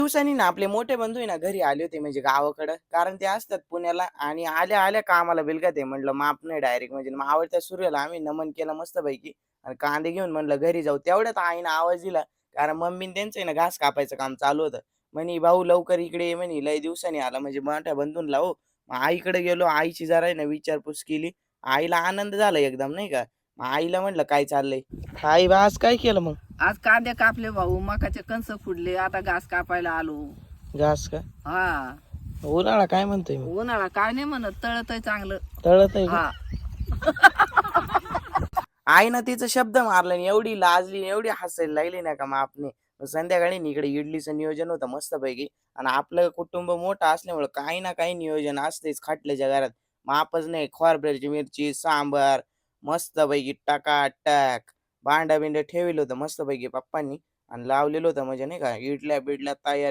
दिवसांनी ना आपले मोठे बंधू आहे ना घरी आले होते म्हणजे गावाकडं. कारण ते असतात पुण्याला आणि आल्या-आल्या कामाला बिलगत आहे. म्हटलं माप नाही डायरेक्ट म्हणजे मग आवडत्या सूर्याला आम्ही नमन केलं मस्तपैकी आणि कांदे घेऊन म्हणलं घरी जाऊ. तेवढ्यात आईनं आवाज दिला. कारण मम्मीनं त्यांचं आहे ना घास कापायचं काम चालू होतं. म्हणे, "भाऊ लवकर इकडे ये" म्हणे, "लय दिवसांनी आला." म्हणजे मोठ्या बंधूंला हो. मग आईकडे गेलो. आईची जरा आहे ना विचारपूस केली. आईला आनंद झाला एकदम नाही का. मग आईला म्हटलं, "काय चाललंय?" "आई बा आज काय केलं मग?" आज कांदे कापले भाऊ, मकाचे कणस फुडले, आता घास कापायला आलो. घास का? हा. उन्हाळा काय म्हणतोय मग? उन्हाळा काय नाही म्हणत, तळतय चांगलं. तळत आहे का? हा. आईनं तिचं शब्द मारला आणि एवढी लाजली, एवढी हसायला लागली ना का माप नाही. मग संध्याकाळी ना इकडे इडलीचं नियोजन होतं मस्तपैकी आणि आपलं कुटुंब मोठं असल्यामुळं काही ना काही नियोजन असतेच खाटल्याच्या घरात. मापच नाही खोबऱ्याची मिरची, सांबार मस्तपैकी टकाटक भांडं-बिंडं ठेवलं होतं मस्तपैकी पप्पांनी आणि लावलेलं होतं म्हणजे नाही का इडल्या-बिडल्या तयार